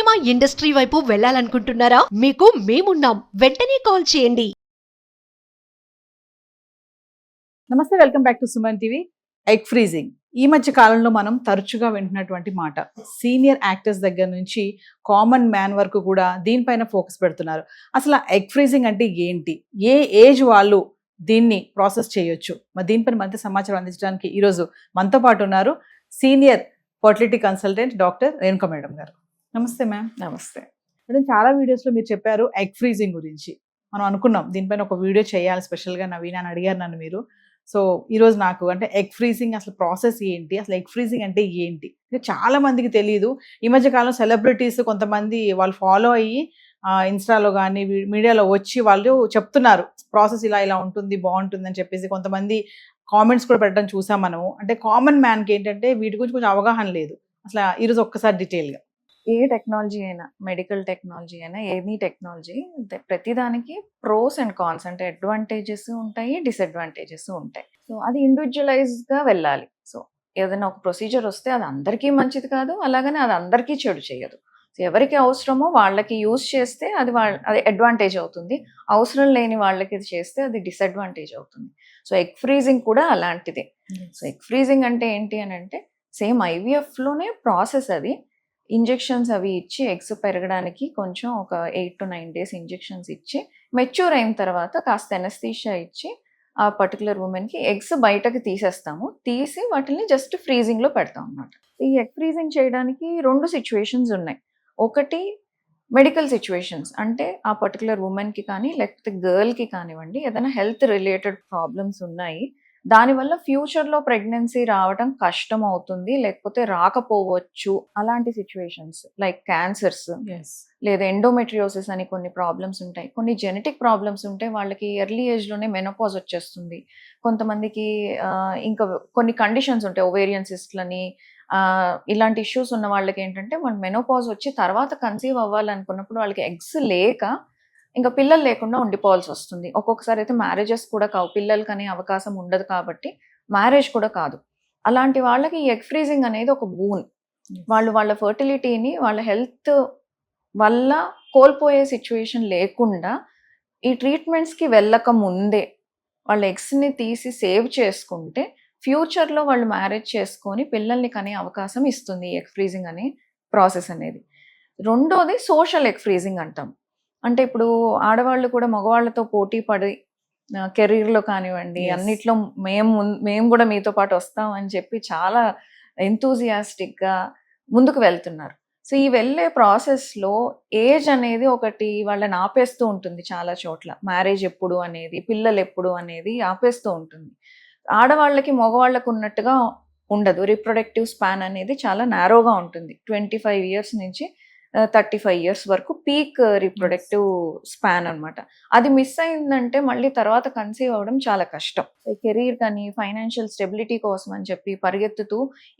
Cinema industry వైపు వెళ్ళాలనుకుంటున్నారా? మీకు మేమున్నాం. వెంటనే కాల్ చేయండి. నమస్తే, welcome back to Suman TV. Egg freezing ఈ మధ్య కాలంలో మనం తరచుగా వింటున్నటువంటి మాట. సీనియర్ యాక్టర్స్ దగ్గర నుంచి కామన్ మ్యాన్ వరకు కూడా దీనిపైన ఫోకస్ పెడుతున్నారు. అసలు ఎగ్ ఫ్రీజింగ్ అంటే ఏంటి, ఏ ఏజ్ వాళ్ళు దీన్ని ప్రాసెస్ చేయొచ్చు, మరి దీనిపైన మరింత సమాచారం అందించడానికి ఈరోజు మనతో పాటు ఉన్నారు senior fertility consultant doctor Renuka madam గారు. నమస్తే మ్యామ్. నమస్తే మేడం, చాలా వీడియోస్లో మీరు చెప్పారు ఎగ్ ఫ్రీజింగ్ గురించి. మనం అనుకున్నాం దీనిపైన ఒక వీడియో చేయాలి స్పెషల్గా, నవీన అని అడిగారు నన్ను మీరు. సో ఈరోజు నాకు అంటే ఎగ్ ఫ్రీజింగ్ అసలు ప్రాసెస్ ఏంటి, అసలు ఎగ్ ఫ్రీజింగ్ అంటే ఏంటి, చాలా మందికి తెలియదు. ఈ మధ్య కాలం సెలబ్రిటీస్ కొంతమంది వాళ్ళు ఫాలో అయ్యి ఇన్స్టాలో కానీ మీడియాలో వచ్చి వాళ్ళు చెప్తున్నారు ప్రాసెస్ ఇలా ఇలా ఉంటుంది, బాగుంటుంది అని చెప్పేసి కొంతమంది కామెంట్స్ కూడా పెట్టడం చూసాం మనము. అంటే కామన్ మ్యాన్కి ఏంటంటే వీటి గురించి కొంచెం అవగాహన లేదు. అసలు ఈరోజు ఒక్కసారి డీటెయిల్గా ఏ టెక్నాలజీ అయినా, మెడికల్ టెక్నాలజీ అయినా, ఎనీ టెక్నాలజీ ప్రతిదానికి ప్రోస్ అండ్ కాన్స్ అంటే అడ్వాంటేజెస్ ఉంటాయి, డిసడ్వాంటేజెస్ ఉంటాయి. సో అది ఇండివిజువలైజ్గా వెళ్ళాలి. సో ఏదైనా ఒక ప్రొసీజర్ వస్తే అది అందరికీ మంచిది కాదు, అలాగనే అది అందరికీ చెడు చేయదు. సో ఎవరికి అవసరమో వాళ్ళకి యూజ్ చేస్తే అది అడ్వాంటేజ్ అవుతుంది, అవసరం లేని వాళ్ళకి ఇది చేస్తే అది డిసడ్వాంటేజ్ అవుతుంది. సో ఎగ్ ఫ్రీజింగ్ కూడా అలాంటిదే. సో ఎగ్ ఫ్రీజింగ్ అంటే ఏంటి అని అంటే సేమ్ ఐవీఎఫ్లోనే ప్రాసెస్. అది ఇంజెక్షన్స్ అవి ఇచ్చి ఎగ్స్ పెరగడానికి కొంచెం ఒక 8 to 9 days ఇంజెక్షన్స్ ఇచ్చి మెచ్యూర్ అయిన తర్వాత కాస్త ఎనస్థీషియా ఇచ్చి ఆ పర్టికులర్ ఉమెన్కి ఎగ్స్ బయటకు తీసేస్తాము, తీసి వాటిని జస్ట్ ఫ్రీజింగ్లో పెడతాం అన్నమాట. ఈ ఎగ్ ఫ్రీజింగ్ చేయడానికి 2 సిచ్యువేషన్స్ ఉన్నాయి. ఒకటి మెడికల్ సిచ్యువేషన్స్, అంటే ఆ పర్టికులర్ ఉమెన్కి కానీ లేకపోతే గర్ల్కి కానివ్వండి ఏదైనా హెల్త్ రిలేటెడ్ ప్రాబ్లమ్స్ ఉన్నాయి, దానివల్ల ఫ్యూచర్లో ప్రెగ్నెన్సీ రావడం కష్టం అవుతుంది లేకపోతే రాకపోవచ్చు. అలాంటి సిచ్యువేషన్స్ లైక్ క్యాన్సర్స్ లేదా ఎండోమెట్రియోసిస్ అని కొన్ని ప్రాబ్లమ్స్ ఉంటాయి. కొన్ని జెనెటిక్ ప్రాబ్లమ్స్ ఉంటాయి, వాళ్ళకి ఎర్లీ ఏజ్లోనే మెనోపాజ్ వచ్చేస్తుంది. కొంతమందికి ఇంకా కొన్ని కండిషన్స్ ఉంటాయి, ఓవేరియన్ సిస్ట్లని ఇలాంటి ఇష్యూస్ ఉన్న వాళ్ళకి ఏంటంటే వాళ్ళు మెనోపాజ్ వచ్చి తర్వాత కన్సీవ్ అవ్వాలనుకున్నప్పుడు వాళ్ళకి ఎగ్స్ లేక ఇంకా పిల్లలు లేకుండా ఉండిపోవాల్సి వస్తుంది. ఒక్కొక్కసారి అయితే మ్యారేజెస్ కూడా కావు, పిల్లలకి అనే అవకాశం ఉండదు కాబట్టి మ్యారేజ్ కూడా కాదు. అలాంటి వాళ్ళకి ఈ ఎగ్ ఫ్రీజింగ్ అనేది ఒక బూన్. వాళ్ళు వాళ్ళ ఫర్టిలిటీని వాళ్ళ హెల్త్ వల్ల కోల్పోయే సిచ్యువేషన్ లేకుండా ఈ ట్రీట్మెంట్స్కి వెళ్ళక ముందే వాళ్ళ ఎగ్స్ని తీసి సేవ్ చేసుకుంటే ఫ్యూచర్లో వాళ్ళు మ్యారేజ్ చేసుకొని పిల్లల్ని కనే అవకాశం ఇస్తుంది ఈ ఎగ్ ఫ్రీజింగ్ అనే ప్రాసెస్ అనేది. రెండోది సోషల్ ఎగ్ ఫ్రీజింగ్ అంటాం. అంటే ఇప్పుడు ఆడవాళ్ళు కూడా మగవాళ్ళతో పోటీ పడి కెరీర్లో కానివ్వండి అన్నిట్లో మేము కూడా మీతో పాటు వస్తాం అని చెప్పి చాలా ఎంతూజియాస్టిక్గా ముందుకు వెళ్తున్నారు. సో ఈ వెళ్ళే ప్రాసెస్లో ఏజ్ అనేది ఒకటి వాళ్ళని ఆపేస్తూ ఉంటుంది. చాలా చోట్ల మ్యారేజ్ ఎప్పుడు అనేది, పిల్లలు ఎప్పుడు అనేది ఆపేస్తూ ఉంటుంది. ఆడవాళ్ళకి మగవాళ్ళకు ఉన్నట్టుగా ఉండదు. రిప్రొడక్టివ్ స్పాన్ అనేది చాలా నారోగా ఉంటుంది. 25 years నుంచి 35 years వరకు పీక్ రిప్రొడక్టివ్ స్పాన్ అనమాట. అది మిస్ అయిందంటే మళ్ళీ తర్వాత కన్సీవ్ అవ్వడం చాలా కష్టం. కెరీర్ కానీ ఫైనాన్షియల్ స్టెబిలిటీ కోసం అని చెప్పి పరిగెత్తుతూ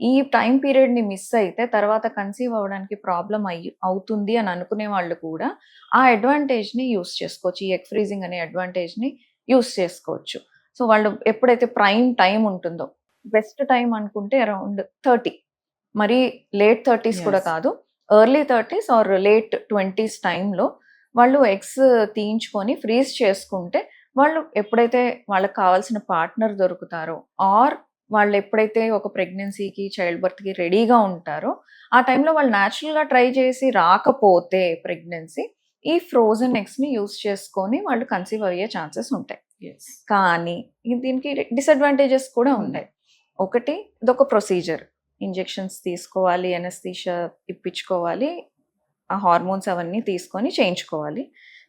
ఈ టైం పీరియడ్ని మిస్ అయితే తర్వాత కన్సీవ్ అవ్వడానికి ప్రాబ్లం అవుతుంది అని అనుకునే వాళ్ళు కూడా ఆ అడ్వాంటేజ్ని యూస్ చేసుకోవచ్చు. ఈ ఎగ్ ఫ్రీజింగ్ అనే అడ్వాంటేజ్ని యూస్ చేసుకోవచ్చు. సో వాళ్ళు ఎప్పుడైతే ప్రైమ్ టైం ఉంటుందో, బెస్ట్ టైం అనుకుంటే అరౌండ్ 30, మరి లేట్ 30s కూడా కాదు, early 30s are late 20s టైంలో వాళ్ళు ఎగ్స్ తీయించుకొని ఫ్రీజ్ చేసుకుంటే వాళ్ళు ఎప్పుడైతే వాళ్ళకి కావాల్సిన పార్ట్నర్ దొరుకుతారో ఆర్ వాళ్ళు ఎప్పుడైతే ఒక ప్రెగ్నెన్సీకి చైల్డ్ బర్త్కి రెడీగా ఉంటారో ఆ టైంలో వాళ్ళు న్యాచురల్గా ట్రై చేసి రాకపోతే ప్రెగ్నెన్సీ ఈ ఫ్రోజన్ ఎగ్స్ని యూస్ చేసుకొని వాళ్ళు కన్సీవ్ అయ్యే ఛాన్సెస్ ఉంటాయి. కానీ దీనికి డిసడ్వాంటేజెస్ కూడా ఉన్నాయి. ఒకటి, ఇదొక ప్రొసీజర్, ఇంజెక్షన్స్ తీసుకోవాలి, ఎనస్థీషియా ఇప్పించుకోవాలి, ఆ హార్మోన్స్ అవన్నీ తీసుకొని చేయించుకోవాలి.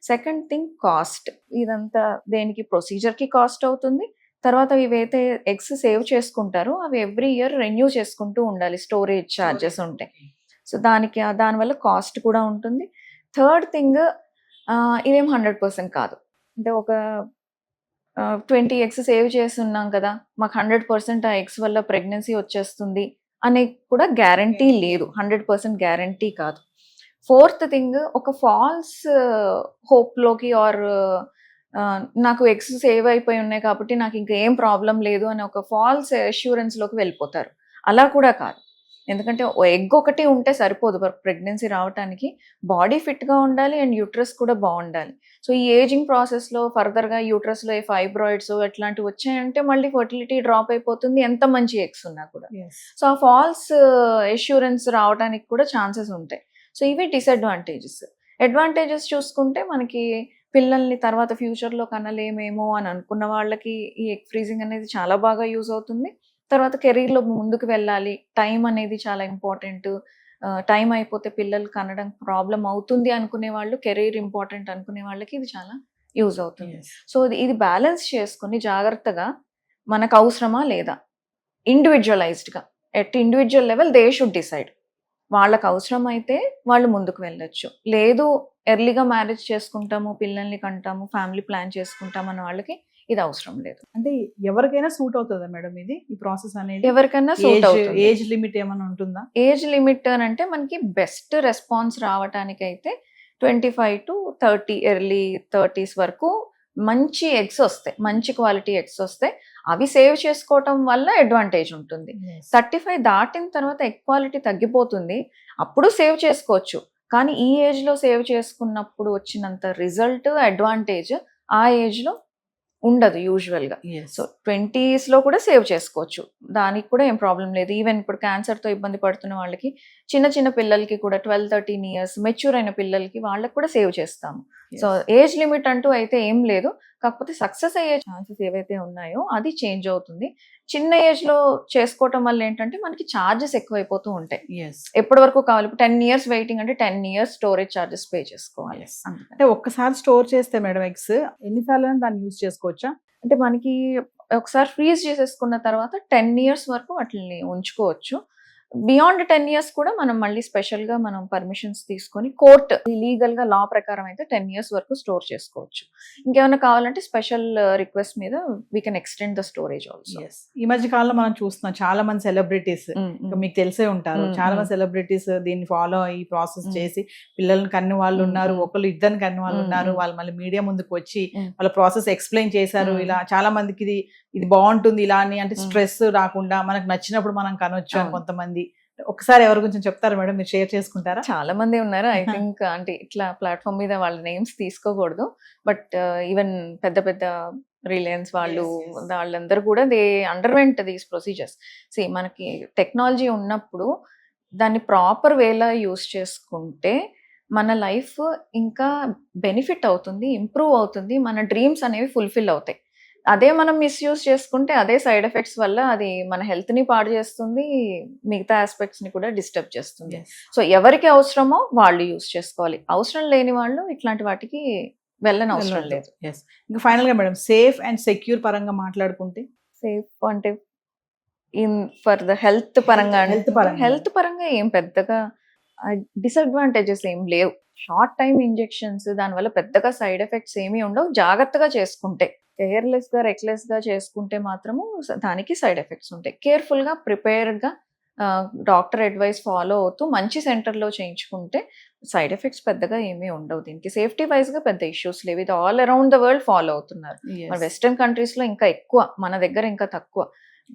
Second thing cost. ఇదంతా దేనికి ప్రొసీజర్కి కాస్ట్ అవుతుంది. తర్వాత ఇవైతే ఎగ్స్ సేవ్ చేసుకుంటారో అవి ఎవ్రీ ఇయర్ రెన్యూ చేసుకుంటూ ఉండాలి, స్టోరేజ్ ఛార్జెస్ ఉంటాయి. సో దానివల్ల కాస్ట్ కూడా ఉంటుంది. థర్డ్ థింగ్, ఇదేం 100% కాదు. అంటే ఒక 20 ఎగ్స్ సేవ్ చేస్తున్నాం కదా, మాకు 100% ఆ ఎగ్స్ వల్ల ప్రెగ్నెన్సీ వచ్చేస్తుంది అనే కూడా గ్యారంటీ లేదు, 100% గ్యారంటీ కాదు. ఫోర్త్ థింగ్, ఒక ఫాల్స్ హోప్లోకి ఆర్ నాకు ఎగ్స్ సేవ్ అయిపోయి ఉన్నాయి కాబట్టి నాకు ఇంకా ఏం ప్రాబ్లం లేదు అని ఒక ఫాల్స్ అష్యూరెన్స్లోకి వెళ్ళిపోతారు. అలా కూడా కాదు. ఎందుకంటే ఎగ్ ఒకటి ఉంటే సరిపోదు ప్రెగ్నెన్సీ రావడానికి, బాడీ ఫిట్గా ఉండాలి అండ్ యూట్రస్ కూడా బాగుండాలి. సో ఈ ఏజింగ్ ప్రాసెస్లో ఫర్దర్గా యూట్రస్లో ఫైబ్రాయిడ్స్ ఎట్లాంటివి వచ్చాయంటే మళ్ళీ ఫర్టిలిటీ డ్రాప్ అయిపోతుంది, ఎంత మంచి ఎగ్స్ ఉన్నా కూడా. సో ఆ ఫాల్స్ ఎష్యూరెన్స్ రావడానికి కూడా ఛాన్సెస్ ఉంటాయి. సో ఇవి డిసడ్వాంటేజెస్. అడ్వాంటేజెస్ చూసుకుంటే మనకి పిల్లల్ని తర్వాత ఫ్యూచర్లో కనలేమేమో అని అనుకున్న వాళ్ళకి ఈ ఎగ్ ఫ్రీజింగ్ అనేది చాలా బాగా యూజ్ అవుతుంది. తర్వాత కెరీర్లో ముందుకు వెళ్ళాలి, టైం అనేది చాలా ఇంపార్టెంట్, టైం అయిపోతే పిల్లలు కనడం ప్రాబ్లం అవుతుంది అనుకునే వాళ్ళు, కెరీర్ ఇంపార్టెంట్ అనుకునే వాళ్ళకి ఇది చాలా యూజ్ అవుతుంది. సో ఇది బ్యాలెన్స్ చేసుకుని జాగ్రత్తగా మనకు అవసరమా లేదా, ఇండివిజువలైజ్డ్గా at individual level they should decide. వాళ్ళకి అవసరం అయితే వాళ్ళు ముందుకు వెళ్ళొచ్చు, లేదు ఎర్లీగా మ్యారేజ్ చేసుకుంటాము, పిల్లల్ని కంటాము, ఫ్యామిలీ ప్లాన్ చేసుకుంటాం అన్న వాళ్ళకి ఇది అవసరం లేదు. అంటే ఎవరికైనా సూట్ అవుతుందా మేడం ఇది, ఈ ప్రాసెస్ అనేది? ఎవరికైనా సూట్ అవుతుంది. ఏజ్ లిమిట్ ఏమైనా ఉంటుందా? ఏజ్ లిమిట్ అని అంటే మనకి బెస్ట్ రెస్పాన్స్ రావడానికి అయితే 25 to 30 ఎర్లీ 30s వరకు మంచి ఎగ్స్ వస్తాయి, మంచి క్వాలిటీ ఎగ్స్ వస్తాయి. అవి సేవ్ చేసుకోవటం వల్ల అడ్వాంటేజ్ ఉంటుంది. 35 దాటిన తర్వాత ఎగ్ క్వాలిటీ తగ్గిపోతుంది, అప్పుడు సేవ్ చేసుకోవచ్చు. కానీ ఈ ఏజ్లో సేవ్ చేసుకున్నప్పుడు వచ్చినంత రిజల్ట్, అడ్వాంటేజ్ ఆ ఏజ్లో ఉండదు యూజువల్గా. సో 20sలో కూడా సేవ్ చేసుకోవచ్చు, దానికి కూడా ఏం ప్రాబ్లం లేదు. ఈవెన్ ఇప్పుడు క్యాన్సర్తో ఇబ్బంది పడుతున్న వాళ్ళకి, చిన్న చిన్న పిల్లలకి కూడా 12-13 years మెచ్యూర్ అయిన పిల్లలకి వాళ్ళకి కూడా సేవ్ చేస్తాము. సో ఏజ్ లిమిట్ అంటూ అయితే ఏం లేదు, కాకపోతే సక్సెస్ అయ్యే ఛాన్సెస్ ఏవైతే ఉన్నాయో అది చేంజ్ అవుతుంది. చిన్న ఏజ్లో చేసుకోవటం వల్ల ఏంటంటే మనకి ఛార్జెస్ ఎక్కువైపోతూ ఉంటాయి. ఎప్పటి వరకు కావాలి, 10 years వెయిటింగ్ అంటే 10 years స్టోరేజ్ ఛార్జెస్ పే చేసుకోవాలి. అంటే ఒక్కసారి స్టోర్ చేస్తే మేడం ఎగ్స్ ఎన్నిసార్లు దాన్ని యూజ్ చేసుకోవచ్చా? అంటే మనకి ఒకసారి ఫ్రీజ్ చేసేసుకున్న తర్వాత 10 years వరకు వాటిని ఉంచుకోవచ్చు. బియాండ్ 10 years కూడా మనం మళ్ళీ స్పెషల్గా మనం పర్మిషన్స్ తీసుకొని కోర్ట్ లీగల్గా లా ప్రకారం అయితే 10 years వరకు స్టోర్ చేసుకోవచ్చు. ఇంకేమైనా కావాలంటే స్పెషల్ రిక్వెస్ట్ మీద we can extend the storage also. ఈ మధ్య కాలంలో మనం చూస్తున్నాం చాలా మంది సెలబ్రిటీస్, మీకు తెలిసే ఉంటారు, చాలా మంది సెలబ్రిటీస్ దీన్ని ఫాలో అయ్యి ప్రాసెస్ చేసి పిల్లల్ని కన్ని వాళ్ళు ఉన్నారు, ఒకళ్ళు ఇద్దరిని కన్ని వాళ్ళు ఉన్నారు. వాళ్ళు మళ్ళీ మీడియా ముందుకు వచ్చి వాళ్ళ ప్రాసెస్ ఎక్స్ప్లెయిన్ చేశారు. ఇలా చాలా మందికి ఇది బాగుంటుంది ఇలా అని, అంటే స్ట్రెస్ రాకుండా మనకు నచ్చినప్పుడు మనం కనొచ్చు అని కొంతమంది. ఒకసారి ఎవరి గురించి చెప్తారా మేడం, మీరు షేర్ చేసుకుంటారా? చాలా మంది ఉన్నారు. ఐ థింక్ అంటే ఇట్లా ప్లాట్ఫామ్ మీద వాళ్ళ నేమ్స్ తీసుకోకూడదు, బట్ ఈవెన్ పెద్ద పెద్ద రిలయన్స్ వాళ్ళు, వాళ్ళందరూ కూడా దే అండర్వెంట్ దీస్ ప్రొసీజర్స్. మనకి టెక్నాలజీ ఉన్నప్పుడు దాన్ని ప్రాపర్ వేలా యూస్ చేసుకుంటే మన లైఫ్ ఇంకా బెనిఫిట్ అవుతుంది, ఇంప్రూవ్ అవుతుంది, మన డ్రీమ్స్ అనేవి ఫుల్ఫిల్ అవుతాయి. అదే మనం మిస్యూజ్ చేసుకుంటే అదే సైడ్ ఎఫెక్ట్స్ వల్ల అది మన హెల్త్ని పాడు చేస్తుంది, మిగతా ఆస్పెక్ట్స్ని కూడా డిస్టర్బ్ చేస్తుంది. సో ఎవరికి అవసరమో వాళ్ళు యూజ్ చేసుకోవాలి, అవసరం లేని వాళ్ళు ఇట్లాంటి వాటికి వెళ్ళని అవసరం లేదు. ఇంకా ఫైనల్గా మేడం, సేఫ్ అండ్ సెక్యూర్ పరంగా మాట్లాడుకుంటే, సేఫ్ అంటే ఫర్ ద హెల్త్ పరంగా ఏం పెద్దగా డిసడ్వాంటేజెస్ ఏం లేవు. షార్ట్ టైమ్ ఇంజెక్షన్స్, దానివల్ల పెద్దగా సైడ్ ఎఫెక్ట్స్ ఏమీ ఉండవు. జాగ్రత్తగా చేసుకుంటే, కేర్లెస్గా రెక్లెస్గా చేసుకుంటే మాత్రము దానికి సైడ్ ఎఫెక్ట్స్ ఉంటాయి. కేర్ఫుల్గా ప్రిపేర్డ్గా డాక్టర్ అడ్వైస్ ఫాలో అవుతూ మంచి సెంటర్లో చేయించుకుంటే సైడ్ ఎఫెక్ట్స్ పెద్దగా ఏమీ ఉండవు. దీనికి సేఫ్టీ వైజ్గా పెద్ద ఇష్యూస్ లేవు. ఇది all around the world follow అవుతున్నారు. మన వెస్టర్న్ కంట్రీస్లో ఇంకా ఎక్కువ, మన దగ్గర ఇంకా తక్కువ.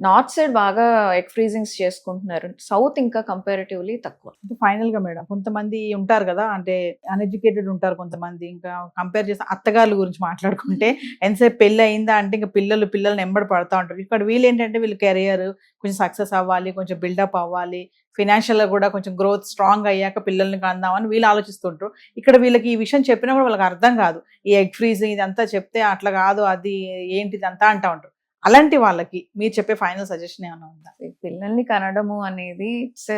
నార్త్ సైడ్ బాగా ఎగ్ ఫ్రీజింగ్స్ చేసుకుంటున్నారు, సౌత్ ఇంకా కంపారిటివ్లీ తక్కువ. ఫైనల్ గా మేడం, కొంతమంది ఉంటారు కదా, అంటే అన్ఎడ్యుకేటెడ్ ఉంటారు కొంతమంది, ఇంకా కంపేర్ చేస్తే అత్తగారుల గురించి మాట్లాడుకుంటే ఎంతసేపు పెళ్ళి అయిందా అంటే ఇంకా పిల్లల్ని ఎంబడి పడతా ఉంటారు. ఇక్కడ వీళ్ళు ఏంటంటే వీళ్ళు కెరియర్ కొంచెం సక్సెస్ అవ్వాలి, కొంచెం బిల్డప్ అవ్వాలి, ఫైనాన్షియల్ గా కూడా కొంచెం గ్రోత్ స్ట్రాంగ్ అయ్యాక పిల్లల్ని కందామని వీళ్ళు ఆలోచిస్తుంటారు. ఇక్కడ వీళ్ళకి ఈ విషయం చెప్పినా కూడా వాళ్ళకి అర్థం కాదు. ఈ ఎగ్ ఫ్రీజింగ్ ఇదంతా చెప్తే అట్లా కాదు, అది ఏంటిది అంతా అంటా ఉంటారు. అలాంటి వాళ్ళకి మీరు చెప్పే ఫైనల్ సజెషన్ ఏమైనా ఉందా? పిల్లల్ని కనడము అనేది it's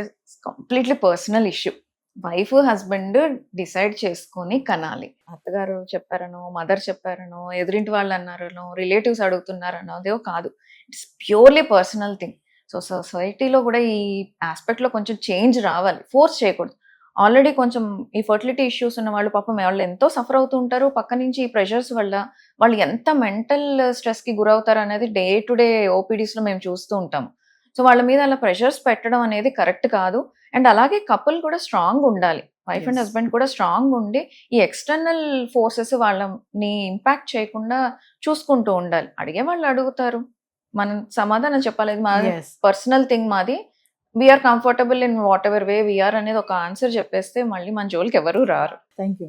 completely personal issue. Wife husband decide చేసుకొని కనాలి. అత్తగారు చెప్పారనో, మదర్ చెప్పారనో, ఎదురింటి వాళ్ళు అన్నారనో, రిలేటివ్స్ అడుగుతున్నారనో అదే కాదు. It's purely personal thing. So సొసైటీలో కూడా ఈ ఆస్పెక్ట్లో కొంచెం చేంజ్ రావాలి, ఫోర్స్ చేయకూడదు. ఆల్రెడీ కొంచెం ఈ ఫర్టిలిటీ ఇష్యూస్ ఉన్న వాళ్ళు పాపం వాళ్ళు ఎంతో సఫర్ అవుతూ ఉంటారు. పక్క నుంచి ఈ ప్రెషర్స్ వల్ల వాళ్ళు ఎంత మెంటల్ స్ట్రెస్కి గురవుతారు అనేది డే టు డే ఓపీడీస్లో మేము చూస్తూ ఉంటాం. సో వాళ్ళ మీద అలా ప్రెషర్స్ పెట్టడం అనేది కరెక్ట్ కాదు. అండ్ అలాగే కపుల్ కూడా స్ట్రాంగ్ ఉండాలి, వైఫ్ అండ్ హస్బెండ్ కూడా స్ట్రాంగ్ ఉండి ఈ ఎక్స్టర్నల్ ఫోర్సెస్ వాళ్ళని ఇంపాక్ట్ చేయకుండా చూసుకుంటూ ఉండాలి. అడిగే వాళ్ళు అడుగుతారు, మనం సమాధానం చెప్పాలి. మాది పర్సనల్ థింగ్, మాది we are comfortable in whatever way we are అనేది ఒక ఆన్సర్ చెప్పేస్తే మళ్ళీ మన జోలికి ఎవరు రారు. Thank you